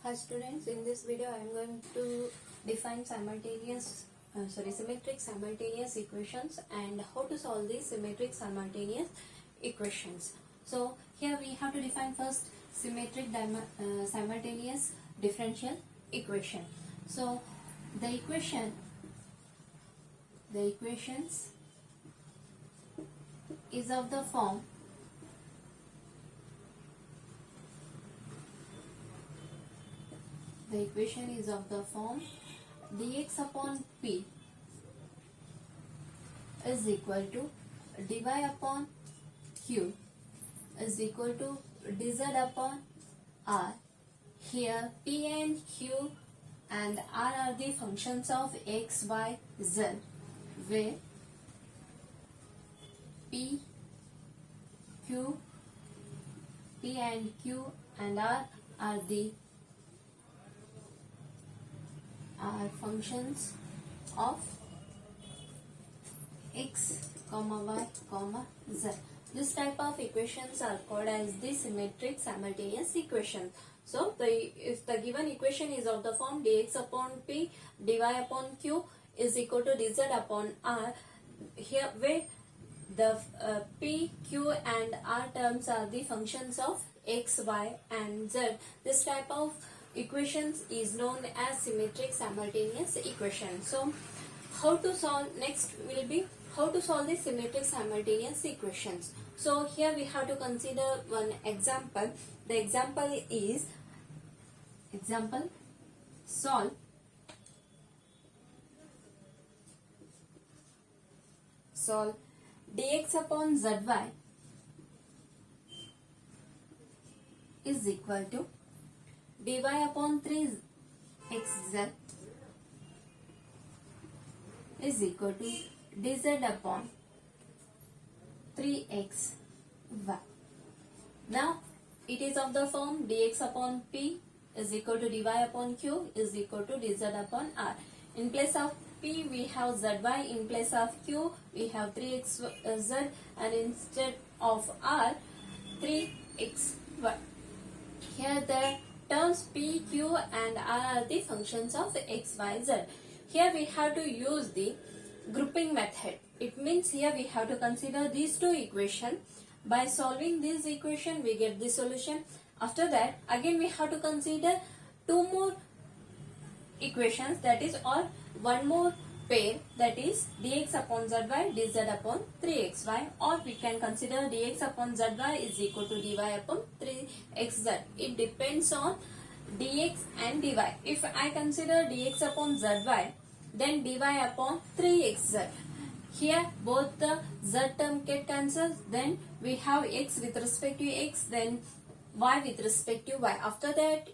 Hi students, in this video I am going to define symmetric simultaneous equations and how to solve these symmetric simultaneous equations. So here we have to define first symmetric simultaneous differential equation. So the equations is of the form dx upon p is equal to dy upon q is equal to dz upon r. Here p and q and r are the functions of x, y, z, where p and q and r are the functions of x, y, z. This type of equations are called as the symmetric simultaneous equation. So if the given equation is of the form dx upon p, dy upon q is equal to dz upon r, here where the p, q and r terms are the functions of x, y and z, this type of equations is known as symmetric simultaneous equation. So how to solve, next will be how to solve the symmetric simultaneous equations. So here we have to consider one example. The example is solve dx upon zy is equal to dy upon 3xz is equal to dz upon 3xy. Now it is of the form dx upon p is equal to dy upon q is equal to dz upon r. In place of p we have zy, in place of q we have 3xz, and instead of r 3xy. Here the terms p, q and r are the functions of x, y, z. Here we have to use the grouping method. It means here we have to consider these two equations. By solving this equation we get the solution. After that again we have to consider two more equations, that is, or one more pair, that is dx upon zy dz upon 3xy, or we can consider dx upon zy is equal to dy upon 3xz. It depends on dx and dy. If I consider dx upon zy, then dy upon 3xz. Here both the z term get cancelled, then we have x with respect to x, then y with respect to y. After that,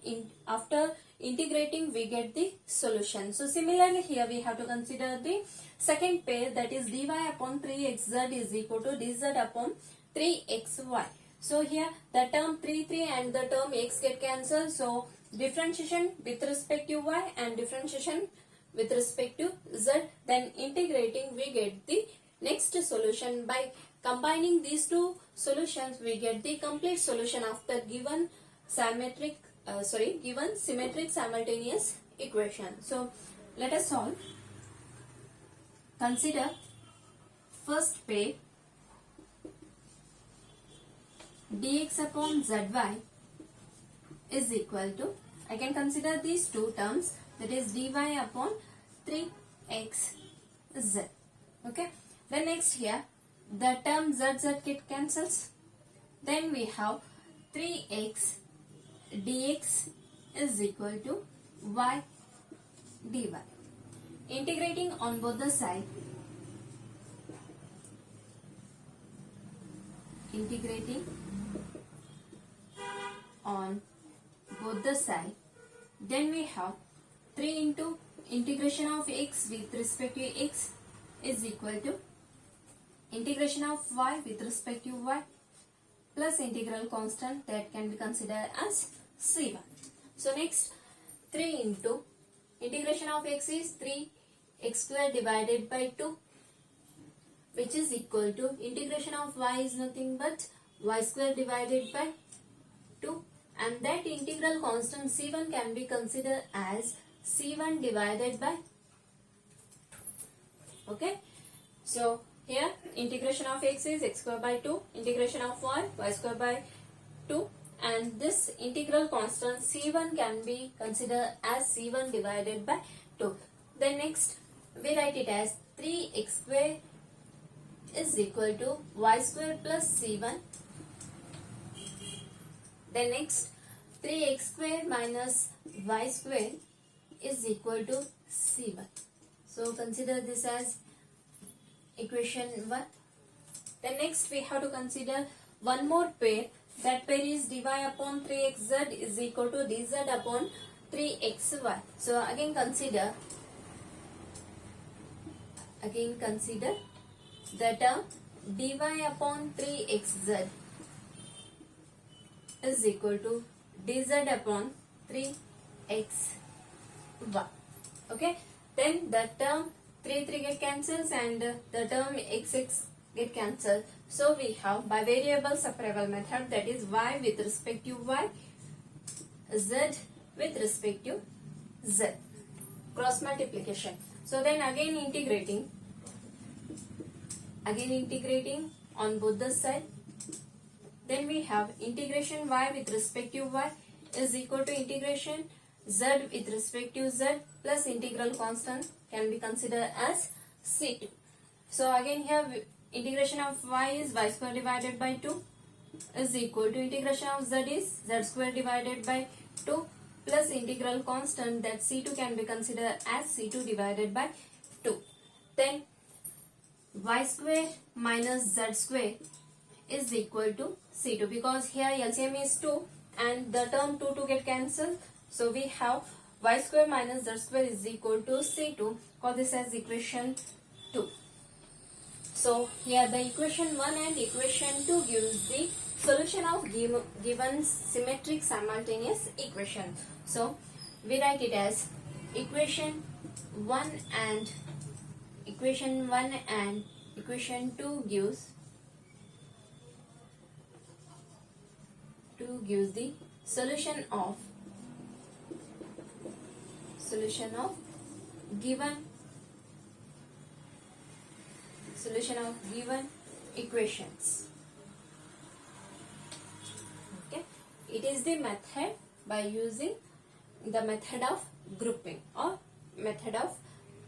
after integrating we get the solution. So similarly here we have to consider the second pair, that is dy upon 3xz is equal to dz upon 3xy. So here the term 3 and the term x get cancelled, so differentiation with respect to y and differentiation with respect to z, then integrating we get the next solution. By combining these two solutions we get the complete solution of the given symmetric simultaneous equation. So let us solve. Consider first pair dx upon zy is equal to, I can consider these two terms, that is dy upon 3xz. Okay. Then next here the term z get cancels, then we have 3x dx is equal to y dy. Integrating on both the sides, then we have 3 into integration of x with respect to x is equal to integration of y with respect to y plus integral constant that can be considered as c1. So next 3 into integration of x is 3x square divided by 2, which is equal to integration of y is nothing but y square divided by 2, and that integral constant c1 can be considered as c1 divided by, okay. So here integration of x is x square by 2, integration of y square by 2, and this integral constant c1 can be considered as c1 divided by 2. Then next we write it as 3x square is equal to y square plus c1. Then next 3x square minus y square is equal to c1. So consider this as equation 1. Then next we have to consider one more pair. That pair is dy upon 3xz is equal to dz upon 3xy. So again consider the term dy upon 3xz is equal to dz upon 3xy. Okay. Then the term 3 get cancels and the term x get cancelled. So we have bivariable separable method, that is y with respect to y, z with respect to z, cross multiplication. So then again integrating on both the side. Then we have integration y with respect to y is equal to integration z with respect to z plus integral constant can be considered as c2. So again here integration of y is y square divided by 2 is equal to integration of z is z square divided by 2 plus integral constant, that c2 can be considered as c2 divided by 2. Then y square minus z square is equal to c2, because here LCM is 2 and the term 2 get cancelled. So we have y square minus z square is equal to c2. Call this as equation 2. So here the equation 1 and equation 2 gives the solution of given symmetric simultaneous equation. So we write it as equation 1 and equation 2 gives the solution of given equations. Okay, it is the method by using the method of grouping or method of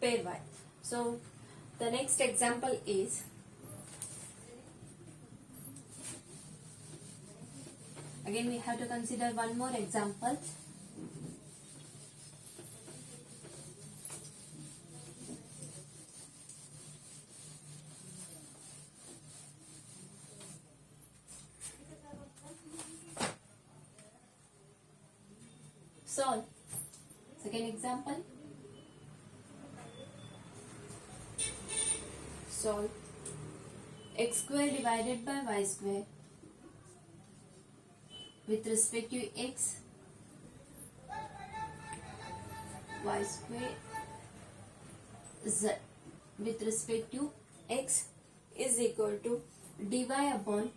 pairwise. So the next example is again we have to consider one more example. Solve. Second example. Solve x square divided by y square with respect to x, y square z with respect to x is equal to dy upon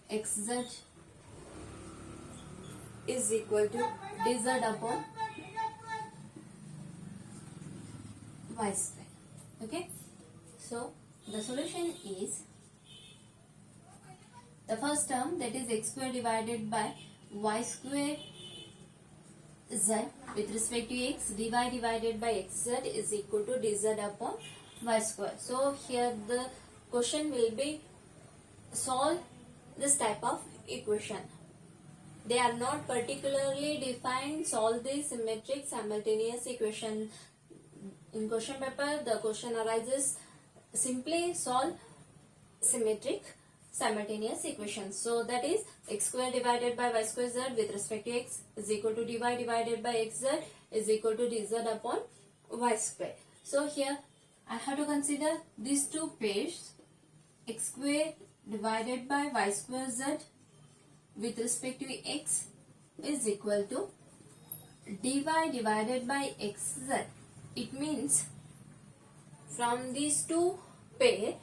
xz is equal to dz upon y square. Okay, so the solution is the first term, that is x square divided by y square z with respect to x, dy divided by xz is equal to dz upon y square. So here the question will be solve this type of equation. They are not particularly defined. Solve the symmetric simultaneous equation. In question paper, the question arises simply solve symmetric simultaneous equations. So that is x square divided by y square z with respect to x is equal to dy divided by xz is equal to dz upon y square. So here I have to consider these two pairs, x square divided by y square z with respect to x is equal to dy divided by xz. It means from these two pair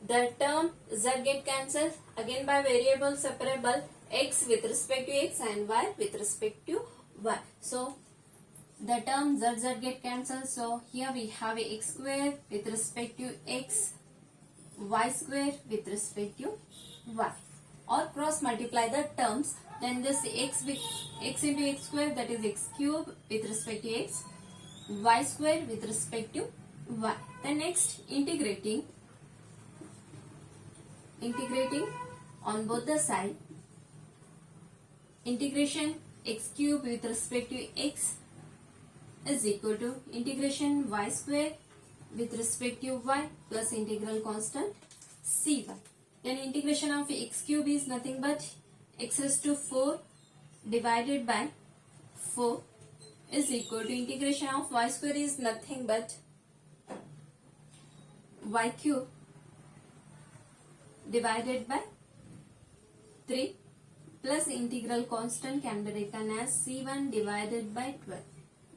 the term z get cancelled, again by variable separable x with respect to x and y with respect to y. So the term z get cancelled. So here we have a x square with respect to x, y square with respect to y. Or cross multiply the terms, then this x with x into x square, that is x cube with respect to x, y square with respect to y. Then next integrating on both the side, integration x cube with respect to x is equal to integration y square with respect to y plus integral constant c1. Then integration of x cube is nothing but x raised to 4 divided by 4 is equal to integration of y square is nothing but y cube divided by 3 plus integral constant can be written as c1 divided by 12.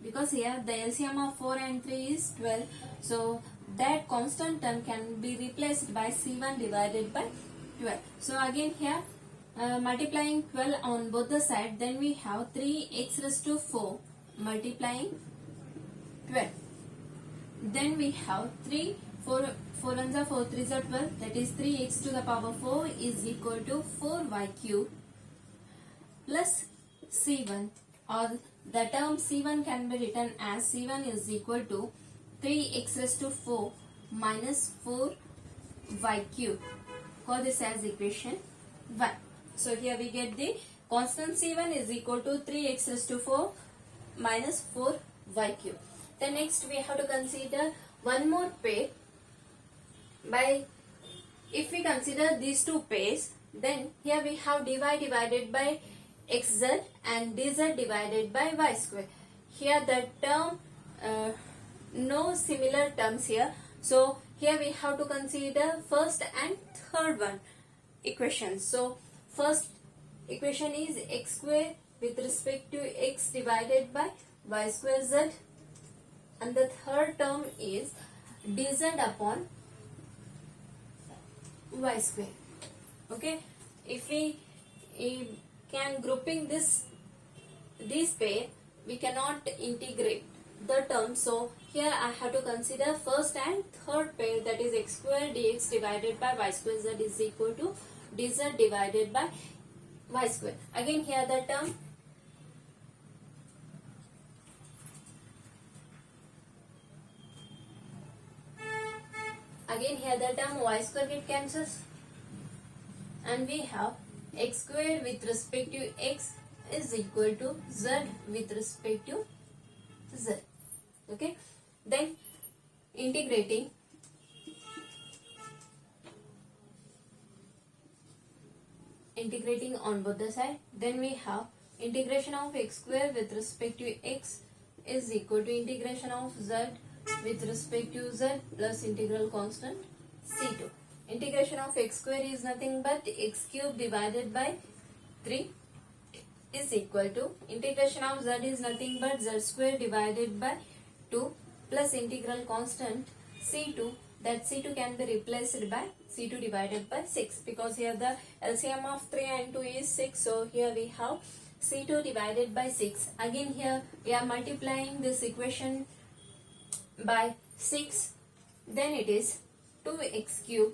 Because here the LCM of 4 and 3 is 12, so that constant term can be replaced by c1 divided by 12. So again here multiplying 12 on both the sides, then we have 3x raised to 4 multiplying 12. Then we have 4 ones are 4, 3s are 12, that is 3x to the power 4 is equal to 4y cube plus c1, or the term c1 can be written as c1 is equal to 3x raised to 4 minus 4y cube. Call this as equation 1. So here we get the constant c1 is equal to 3x raised to 4 minus 4y cube. Then next we have to consider one more pair. If we consider these two pairs, then here we have dy divided by xz and dz divided by y square. Here the term, no similar terms here. So here we have to consider first and third one equations. So first equation is x square with respect to x divided by y square z, and the third term is dz upon y square. Okay, if we can grouping this pair, we cannot integrate the term. So here I have to consider first and third pair, that is x square dx divided by y square z is equal to dz divided by y square. Again here the term y square get cancels, and we have x square with respect to x is equal to z with respect to z. Okay, then integrating on both the side, then we have integration of x square with respect to x is equal to integration of z with respect to z plus integral constant c2. Integration of x square is nothing but x cube divided by 3 is equal to integration of z is nothing but z square divided by 2 plus integral constant c2, that c2 can be replaced by c2 divided by 6, because here the LCM of 3 and 2 is 6, so here we have c2 divided by 6. Again here we are multiplying this equation by 6, then it is 2x cube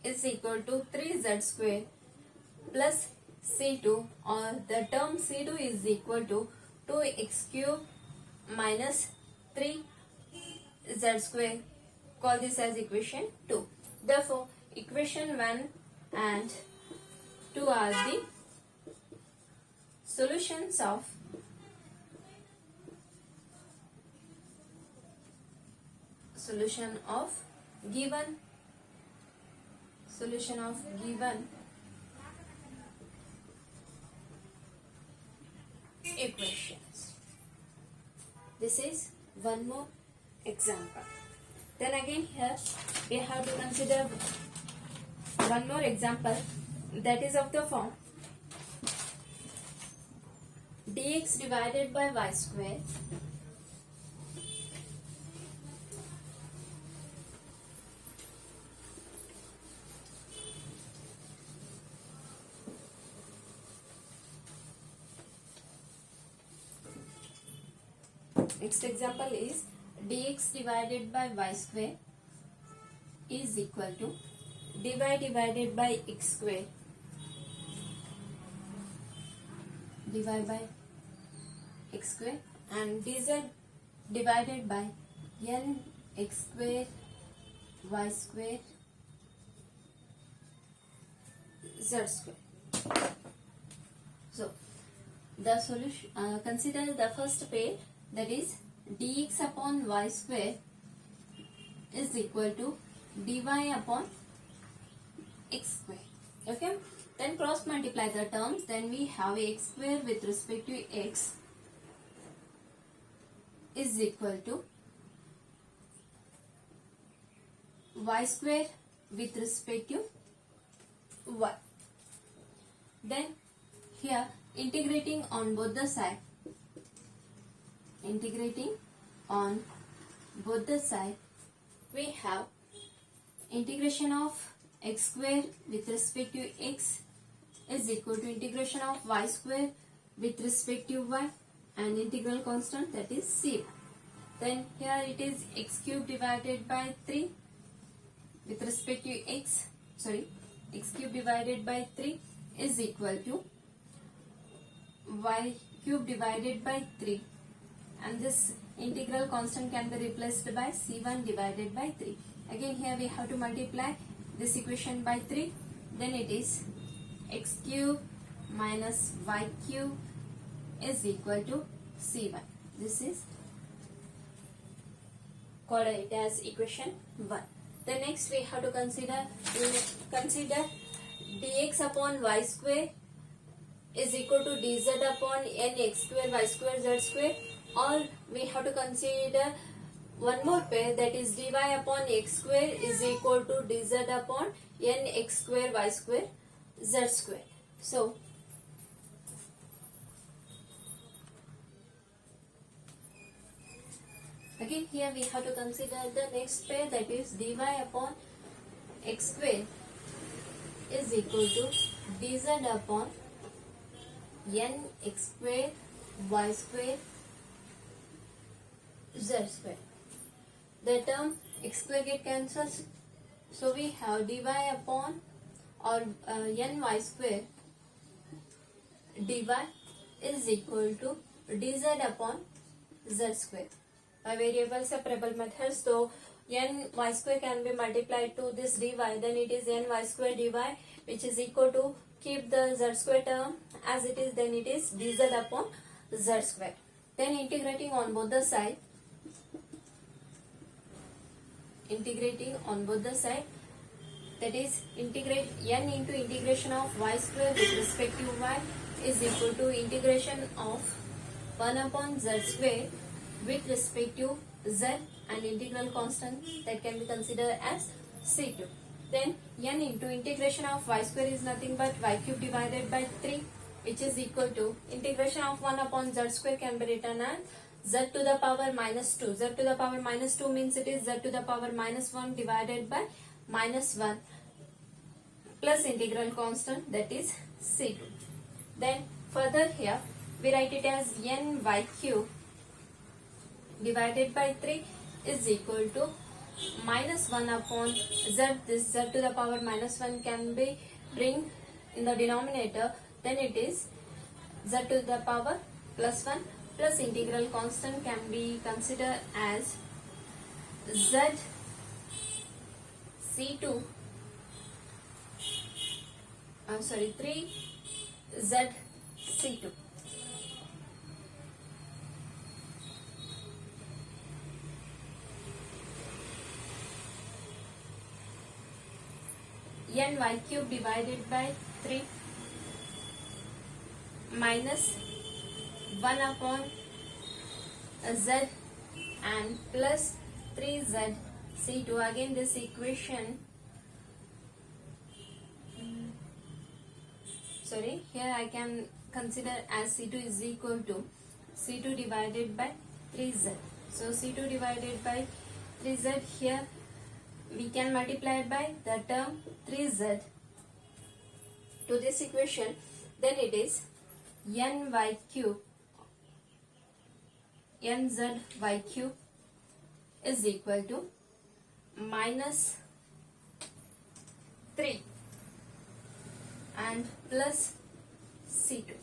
is equal to 3z square plus c2, or the term c2 is equal to 2x cube minus 3z square. Call this as equation 2. Therefore equation 1 and 2 are the solutions of given equations. This is one more example. Then again here we have to consider one more example, that is of the form dx divided by y square Next example is dx divided by y square is equal to dy divided by x square, dy by x square, and dz divided by n x square y square z square. So the solution, consider the first pair, that is dx upon y square is equal to dy upon x square. Okay, then cross multiply the terms, then we have x square with respect to x is equal to y square with respect to y. Then here integrating on both the side, we have integration of x square with respect to x is equal to integration of y square with respect to y, and integral constant, that is c. Then here it is x cube divided by 3 with respect to x cube divided by 3 is equal to y cube divided by 3, and this integral constant can be replaced by c1 divided by 3. Again here we have to multiply this equation by 3, then it is x cube minus y cube is equal to c1. This is called it as equation 1. Then next we have to consider dx upon y square is equal to dz upon n x square y square z square, or we have to consider one more pair, that is dy upon x square is equal to dz upon n x square y square z square. So again here we have to consider the next pair, that is dy upon x square is equal to dz upon n x square y square z square. The term x square get cancels, so we have dy upon or ny square dy is equal to dz upon z square. By variable separable method, so n y square can be multiplied to this dy, then it is n y square dy, which is equal to, keep the z square term as it is, then it is dz upon z square. Then integrating on both the side, that is integrate n into integration of y square with respect to y is equal to integration of 1 upon z square with respect to z, and integral constant that can be considered as c2. Then n into integration of y square is nothing but y cube divided by 3, which is equal to integration of 1 upon z square can be written as z to the power minus 2. Z to the power minus 2 means it is z to the power minus 1 divided by minus 1 plus integral constant, that is c2. Then further here we write it as n y cube divided by 3 is equal to minus 1 upon z. This z to the power minus 1 can be bring in the denominator, then it is z to the power plus 1 plus integral constant can be considered as z c2 3 z c2. n y cube divided by 3 minus 1 upon z and plus 3z c2. Again this equation, here I can consider as c2 is equal to c2 divided by 3z. So c2 divided by 3z, here we can multiply by the term 3z to this equation, then it is n y cube nzy cube is equal to minus 3 and plus c2.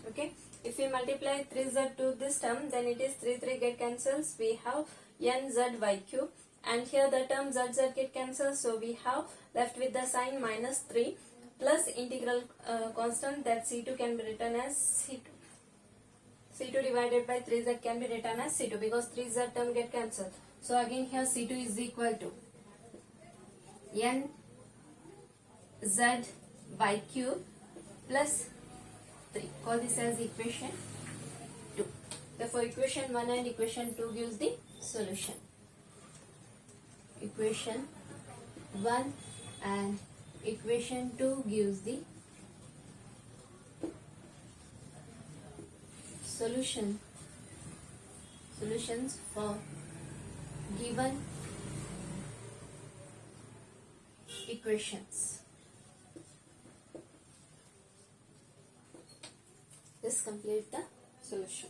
Okay, if we multiply 3z to this term, then it is 3 get cancels. We have nzy cube, and here the term z get cancels, so we have left with the sign minus 3 plus integral constant, that c2 can be written as c2. c2 divided by 3z can be written as c2 because 3z term get cancelled. So again here c2 is equal to nzy cube plus 3. Call this as equation 2. Therefore equation 1 and equation 2 gives the solution. Equation 1 and equation 2 gives the solutions for given equations. This completes the solution.